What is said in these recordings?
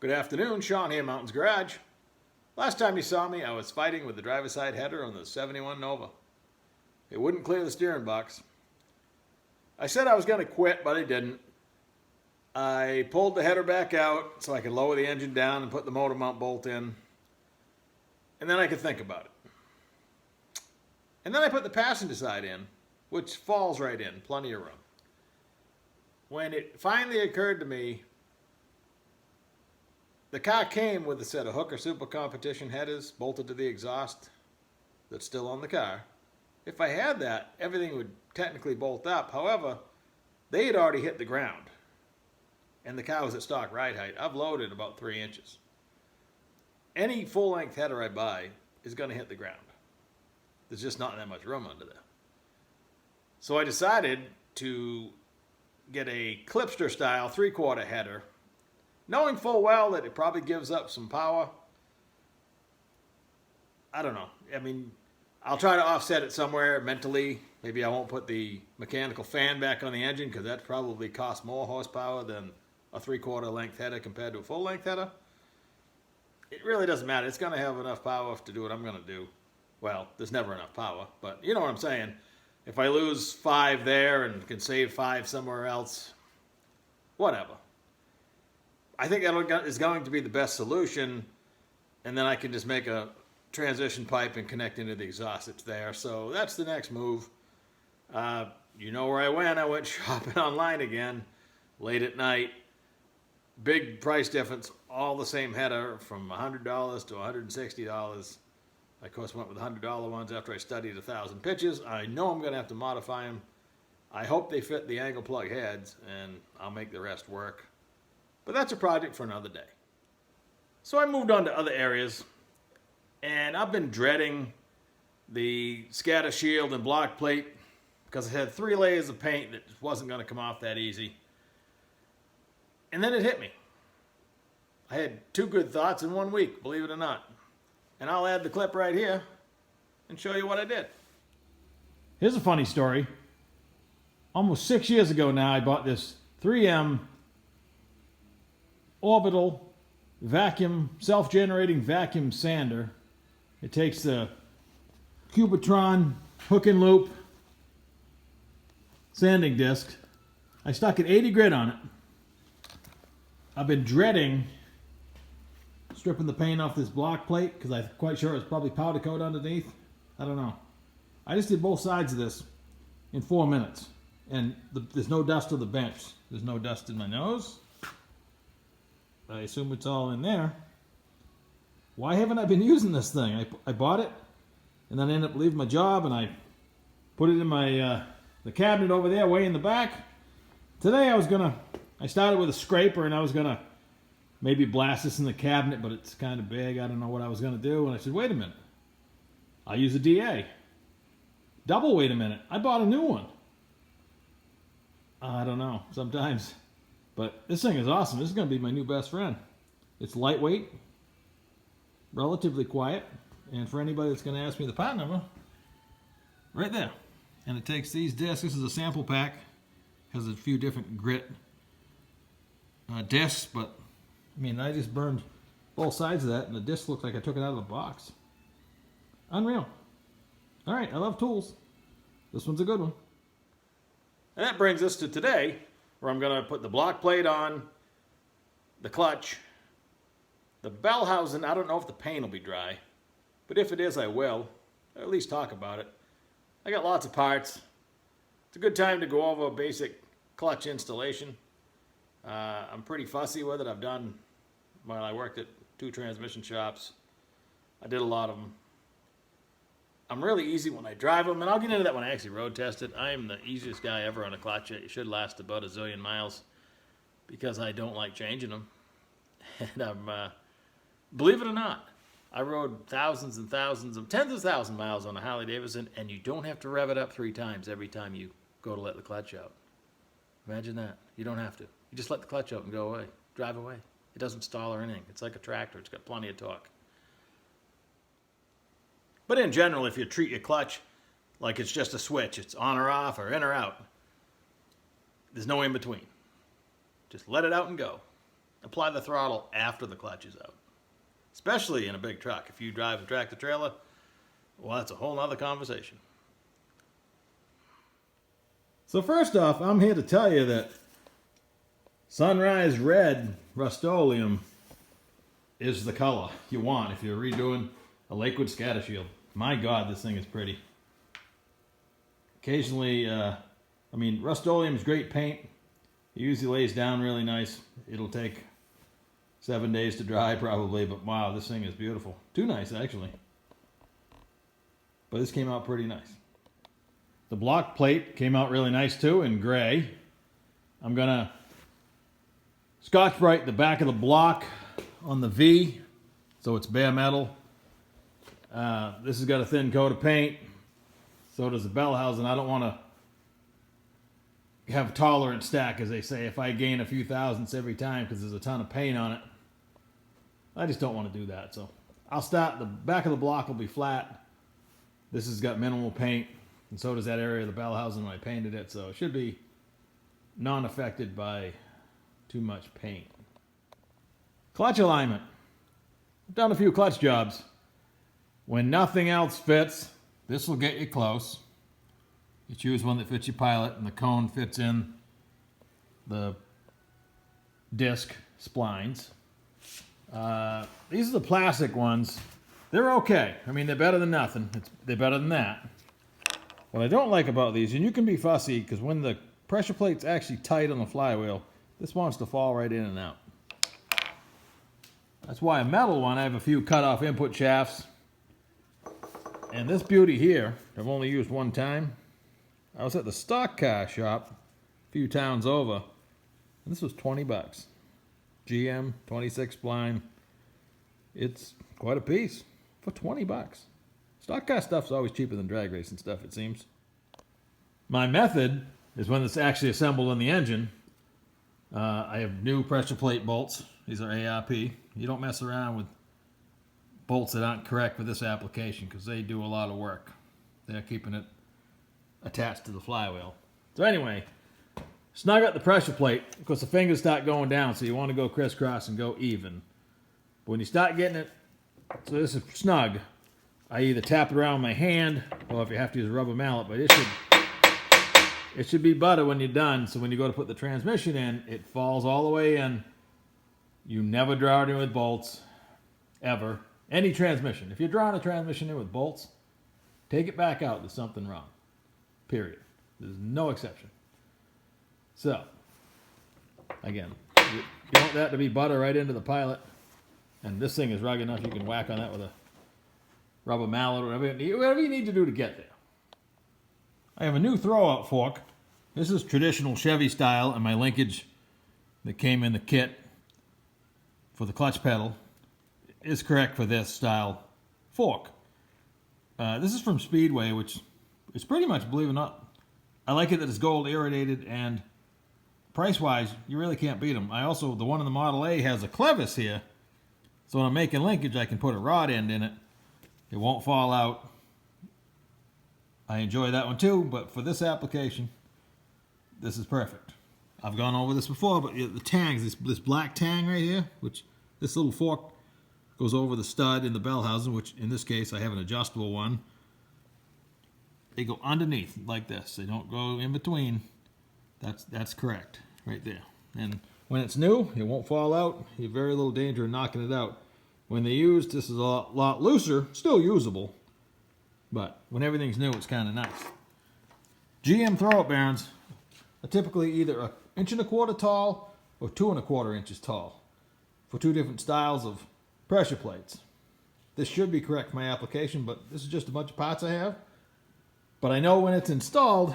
Good afternoon, Sean here, Mountains Garage. Last time you saw me, I was fighting with the driver's side header on the 71 Nova. It wouldn't clear the steering box. I said I was going to quit, but I didn't. I pulled the header back out so I could lower the engine down and put the motor mount bolt in. And then I could think about it. And then I put the passenger side in, which falls right in, plenty of room. When it finally occurred to me, the car came with a set of Hooker Super Competition headers bolted to the exhaust that's still on the car. If I had that, everything would technically bolt up. However, they had already hit the ground. And the car was at stock ride height. I've loaded about 3 inches. Any full-length header I buy is going to hit the ground. There's just not that much room under there. So I decided to get a Clipster style 3/4 header, knowing full well that it probably gives up some power. I don't know. I mean, I'll try to offset it somewhere mentally. Maybe I won't put the mechanical fan back on the engine because that probably costs more horsepower than a 3/4 length header compared to a full length header. It really doesn't matter. It's going to have enough power to do what I'm going to do. Well, there's never enough power, but you know what I'm saying. If I lose 5 there and can save 5 somewhere else, whatever. I think that is going to be the best solution, and then I can just make a transition pipe and connect into the exhaust. It's there, so that's the next move. You know where I went. I went shopping online again, late at night. Big price difference, all the same header from $100 to $160. I, of course, went with the $100 ones after I studied 1,000 pitches. I know I'm going to have to modify them. I hope they fit the angle plug heads, and I'll make the rest work. But that's a project for another day. So I moved on to other areas, and I've been dreading the scatter shield and block plate because it had 3 layers of paint that wasn't going to come off that easy. And then it hit me. I had 2 good thoughts in 1 week, believe it or not. And I'll add the clip right here and show you what I did. Here's a funny story. Almost 6 years ago now, I bought this 3M orbital vacuum, self-generating vacuum sander. It takes the Cubitron hook and loop sanding disc. I stuck an 80 grit on it. I've been dreading stripping the paint off this block plate because I'm quite sure it's probably powder coat underneath. I don't know. I just did both sides of this in 4 minutes, and there's no dust on the bench. There's no dust in my nose. I assume it's all in there. Why haven't I been using this thing? I bought it, and then I ended up leaving my job, and I put it in my the cabinet over there, way in the back. Today I started with a scraper, and I was gonna maybe blast this in the cabinet, but it's kind of big. I don't know what I was gonna do, and I said, wait a minute. I'll use a DA. Double wait a minute. I bought a new one. I don't know, sometimes. But this thing is awesome. This is going to be my new best friend. It's lightweight, relatively quiet, and for anybody that's going to ask me the part number, right there. And it takes these discs. This is a sample pack. Has a few different grit discs, but I mean, I just burned both sides of that, and the disc looks like I took it out of the box. Unreal. All right, I love tools. This one's a good one. And that brings us to today, where I'm going to put the block plate on, the clutch, the bell housing. I don't know if the paint will be dry, but if it is, I will. Or at least talk about it. I got lots of parts. It's a good time to go over a basic clutch installation. I'm pretty fussy with it. I've done, well, I worked at 2 transmission shops. I did a lot of them. I'm really easy when I drive them, and I'll get into that when I actually road test it. I am the easiest guy ever on a clutch. It should last about a zillion miles because I don't like changing them. And believe it or not, I rode thousands and thousands of, tens of thousands of miles on a Harley Davidson, and you don't have to rev it up 3 times every time you go to let the clutch out. Imagine that. You don't have to. You just let the clutch out and go away. Drive away. It doesn't stall or anything. It's like a tractor. It's got plenty of torque. But in general, if you treat your clutch like it's just a switch, it's on or off or in or out, there's no in between. Just let it out and go. apply the throttle after the clutch is out. Especially in a big truck. If you drive a tractor trailer, well, that's a whole other conversation. So first off, I'm here to tell you that Sunrise Red Rust-Oleum is the color you want if you're redoing a liquid scatter shield. My God, this thing is pretty. Occasionally, Rust-Oleum is great paint. It usually lays down really nice. It'll take 7 days to dry probably, but wow, this thing is beautiful. Too nice, actually. But this came out pretty nice. The block plate came out really nice too in gray. I'm gonna Scotch-Brite the back of the block on the V, so it's bare metal. This has got a thin coat of paint. So does the bell housing. I don't want to have tolerance stack, as they say. If I gain a few thousandths every time because there's a ton of paint on it, I just don't want to do that. So I'll start, the back of the block will be flat. This has got minimal paint, and so does that area of the bell housing when I painted it. So it should be non-affected by too much paint. Clutch alignment. I've done a few clutch jobs. When nothing else fits, this will get you close. You choose one that fits your pilot, and the cone fits in the disc splines. These are the plastic ones. They're okay. I mean, they're better than nothing. They're better than that. What I don't like about these, and you can be fussy, because when the pressure plate's actually tight on the flywheel, this wants to fall right in and out. That's why a metal one, I have a few cut-off input shafts. And this beauty here, I've only used one time. I was at the stock car shop a few towns over, and this was 20 bucks. GM 26 spline. It's quite a piece for 20 bucks. Stock car stuff's always cheaper than drag racing stuff, it seems. My method is when it's actually assembled in the engine. I have new pressure plate bolts. These are ARP. You don't mess around with bolts that aren't correct for this application because they do a lot of work. They're keeping it attached to the flywheel. So anyway, snug up the pressure plate because the fingers start going down, so you want to go crisscross and go even. But when you start getting it, so this is snug, I either tap it around my hand or if you have to use a rubber mallet, but it should be butter when you're done, so when you go to put the transmission in, it falls all the way in. You never draw it in with bolts, ever. Any transmission. If you're drawing a transmission in with bolts, take it back out. There's something wrong. Period. There's no exception. So, again, you want that to be butter right into the pilot. And this thing is rugged enough you can whack on that with a rubber mallet or whatever you need to do to get there. I have a new throwout fork. This is traditional Chevy style, and my linkage that came in the kit for the clutch pedal is correct for this style fork. This is from Speedway, which is pretty much, believe it or not, I like it that it's gold irradiated, and price-wise, you really can't beat them. The one in the Model A has a clevis here, so when I'm making linkage, I can put a rod end in it. It won't fall out. I enjoy that one too, but for this application, this is perfect. I've gone over this before, but the tangs, this black tang right here, which this little fork goes over the stud in the bell housing, which in this case I have an adjustable one. They go underneath like this. They don't go in between. That's correct right there. And when it's new, it won't fall out. You have very little danger in knocking it out. When they used, this is a lot looser, still usable. But when everything's new, it's kind of nice. GM throwout bearings are typically either 1.25 inches tall or 2.25 inches tall for two different styles of pressure plates. This should be correct for my application, but this is just a bunch of parts I have. But I know when it's installed,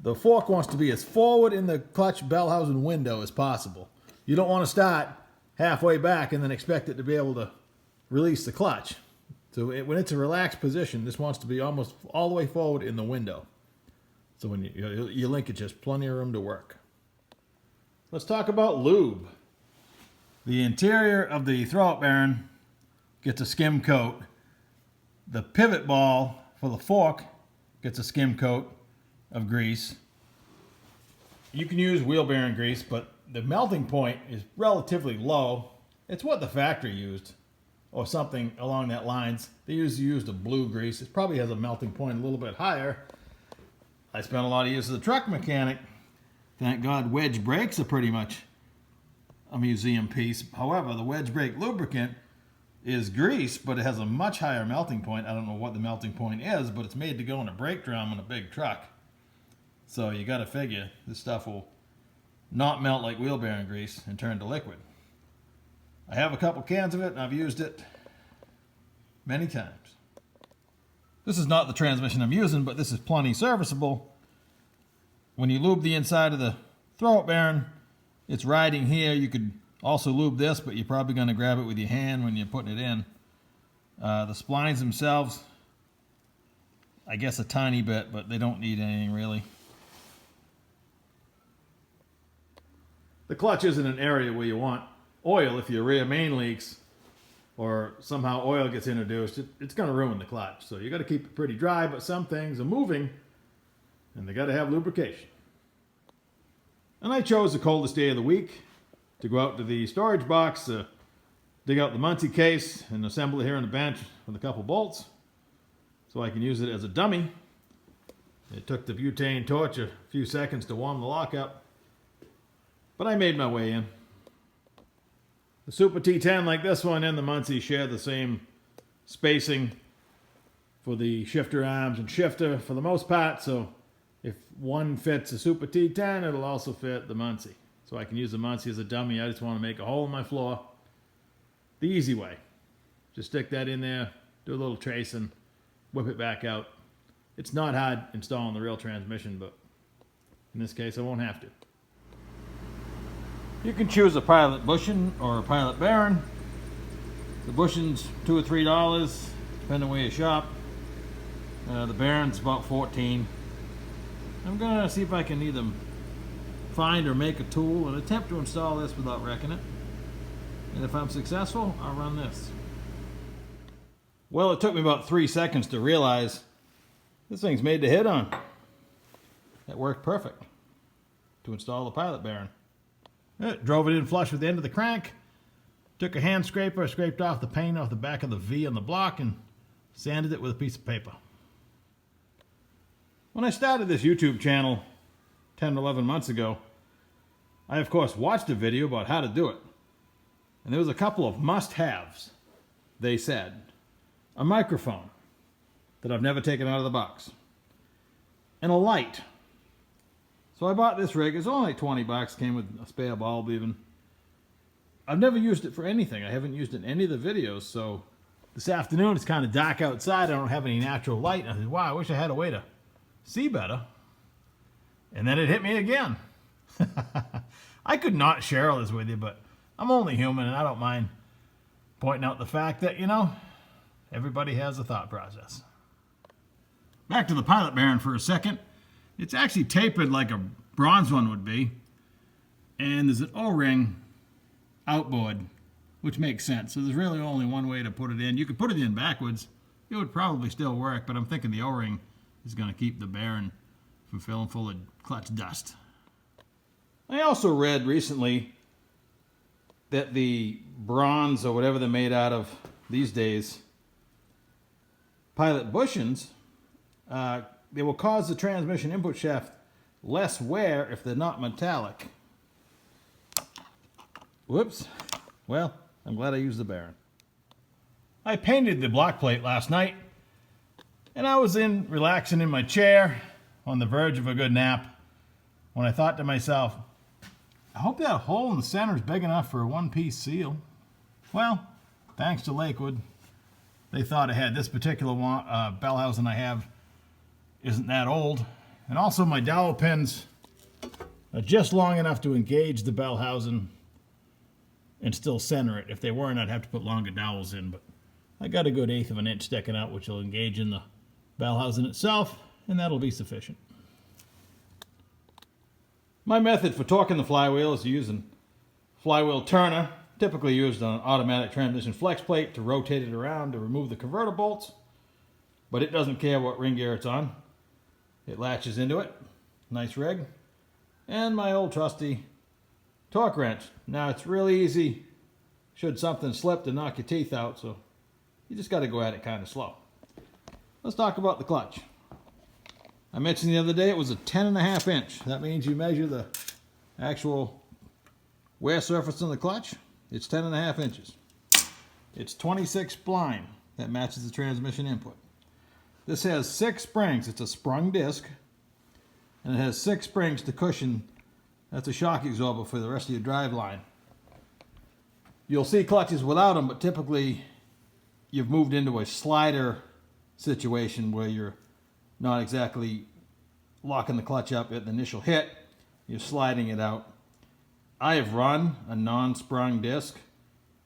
the fork wants to be as forward in the clutch bell housing window as possible. You don't want to start halfway back and then expect it to be able to release the clutch. So when it's a relaxed position, this wants to be almost all the way forward in the window. So when you link it, just plenty of room to work. Let's talk about lube. The interior of the throwout bearing gets a skim coat. The pivot ball for the fork gets a skim coat of grease. You can use wheel bearing grease, but the melting point is relatively low. It's what the factory used, or something along that lines. They used a blue grease. It probably has a melting point a little bit higher. I spent a lot of years as a truck mechanic. Thank God wedge brakes are pretty much a museum piece. However, the wedge brake lubricant is grease, but it has a much higher melting point. I don't know what the melting point is, but it's made to go in a brake drum in a big truck. So you got to figure this stuff will not melt like wheel bearing grease and turn to liquid. I have a couple cans of it, and I've used it many times. This is not the transmission I'm using, but this is plenty serviceable. When you lube the inside of the throwout bearing, it's riding here. You could also lube this, but you're probably going to grab it with your hand when you're putting it in. The splines themselves, I guess a tiny bit, but they don't need anything really. The clutch isn't an area where you want oil. If your rear main leaks or somehow oil gets introduced, it's going to ruin the clutch. So you got to keep it pretty dry, but some things are moving and they got to have lubrication. And I chose the coldest day of the week to go out to the storage box, dig out the Muncie case and assemble it here on the bench with a couple bolts so I can use it as a dummy. It took the butane torch a few seconds to warm the lock up, but I made my way in. The Super T10 like this one and the Muncie share the same spacing for the shifter arms and shifter for the most part, so if one fits the Super T10, it'll also fit the Muncie. So I can use the Muncie as a dummy. I just want to make a hole in my floor the easy way. Just stick that in there, do a little tracing, whip it back out. It's not hard installing the real transmission, but in this case I won't have to. You can choose a pilot bushing or a pilot bearing. The bushing's $2 or $3, depending on where you shop. The bearing's about $14. I'm gonna see if I can either find or make a tool and attempt to install this without wrecking it. And if I'm successful, I'll run this. Well, it took me about 3 seconds to realize this thing's made to hit on. That worked perfect to install the pilot bearing. Drove it in flush with the end of the crank, took a hand scraper, scraped off the paint off the back of the V on the block, and sanded it with a piece of paper. When I started this YouTube channel 10 or 11 months ago, I of course watched a video about how to do it. And there was a couple of must-haves, they said. A microphone that I've never taken out of the box. And a light. So I bought this rig. It's only like 20 bucks, came with a spare bulb even. I've never used it for anything. I haven't used it in any of the videos, so this afternoon it's kind of dark outside. I don't have any natural light. And I said, wow, I wish I had a way to see better. And then it hit me again. I could not share all this with you, but I'm only human and I don't mind pointing out the fact that, you know, everybody has a thought process. Back to the pilot bearing for a second. It's actually tapered like a bronze one would be. And there's an O-ring outboard, which makes sense. So there's really only one way to put it in. You could put it in backwards. It would probably still work, but I'm thinking the O-ring is going to keep the bearing from filling full of clutch dust. I also read recently that the bronze or whatever they're made out of these days, pilot bushings, they will cause the transmission input shaft less wear if they're not metallic. Whoops. Well, I'm glad I used the bearing. I painted the block plate last night, and I was relaxing in my chair on the verge of a good nap when I thought to myself, I hope that hole in the center is big enough for a one-piece seal. Well, thanks to Lakewood, they thought ahead. This particular bell housing I have isn't that old. And also my dowel pins are just long enough to engage the bell housing and still center it. If they weren't, I'd have to put longer dowels in, but I got a good 1/8 of an inch sticking out, which will engage in the bell housing itself, and that'll be sufficient. My method for torquing the flywheel is using flywheel turner, typically used on an automatic transmission flex plate to rotate it around to remove the converter bolts, but it doesn't care what ring gear it's on. It latches into it. Nice rig. And my old trusty torque wrench. Now it's really easy should something slip to knock your teeth out, so you just got to go at it kind of slow. Let's talk about the clutch. I mentioned the other day it was a 10.5 inch. That means you measure the actual wear surface on the clutch. It's 10.5 inches. It's 26 spline that matches the transmission input. This has 6 springs. It's a sprung disc, and it has 6 springs to cushion. That's a shock absorber for the rest of your drive line. You'll see clutches without them, but typically you've moved into a slider situation where you're not exactly locking the clutch up at the initial hit. You're sliding it out. I have run a non-sprung disc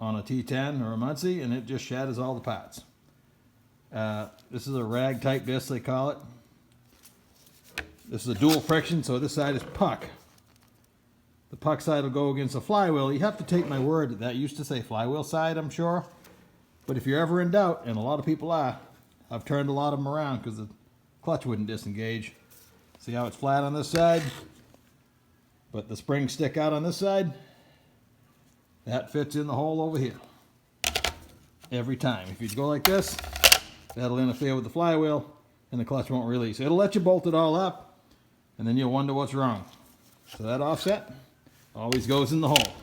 on a T10 or a Muncie, and it just shatters all the parts. This is a rag type disc, they call it. This is a dual friction, so this side is puck. The puck side will go against the flywheel. You have to take my word that used to say flywheel side, I'm sure. But if you're ever in doubt, and a lot of people are, I've turned a lot of them around because the clutch wouldn't disengage. See how it's flat on this side? But the springs stick out on this side. That fits in the hole over here. Every time. If you go like this, that'll interfere with the flywheel and the clutch won't release. It'll let you bolt it all up, and then you'll wonder what's wrong. So that offset always goes in the hole.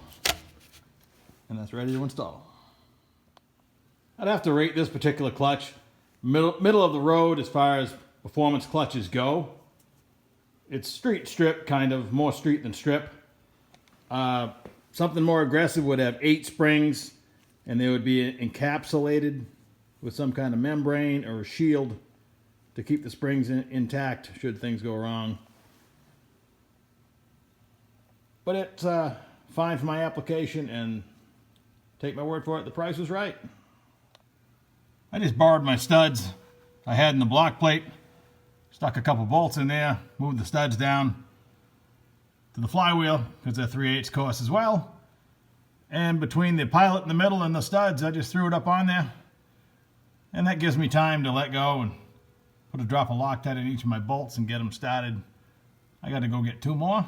And that's ready to install. I'd have to rate this particular clutch middle of the road as far as performance clutches go. It's street strip, kind of, more street than strip. Something more aggressive would have 8 springs, and they would be encapsulated with some kind of membrane or a shield to keep the springs intact should things go wrong. But it's fine for my application, and take my word for it, the price was right. I just borrowed my studs I had in the block plate, stuck a couple bolts in there, moved the studs down to the flywheel because they're 3/8 course as well. And between the pilot in the middle and the studs, I just threw it up on there. And that gives me time to let go and put a drop of Loctite in each of my bolts and get them started. I got to go get 2 more.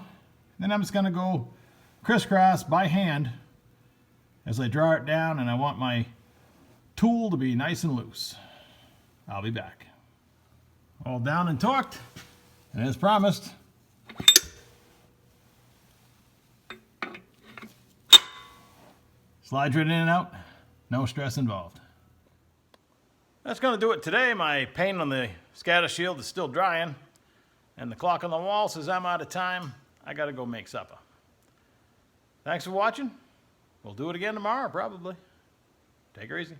Then I'm just going to go crisscross by hand as I draw it down, and I want my tool to be nice and loose. I'll be back. All down and torqued, and as promised, slides right in and out, no stress involved. That's going to do it today. My paint on the scatter shield is still drying, and the clock on the wall says I'm out of time. I got to go make supper. Thanks for watching. We'll do it again tomorrow, probably. Take her easy.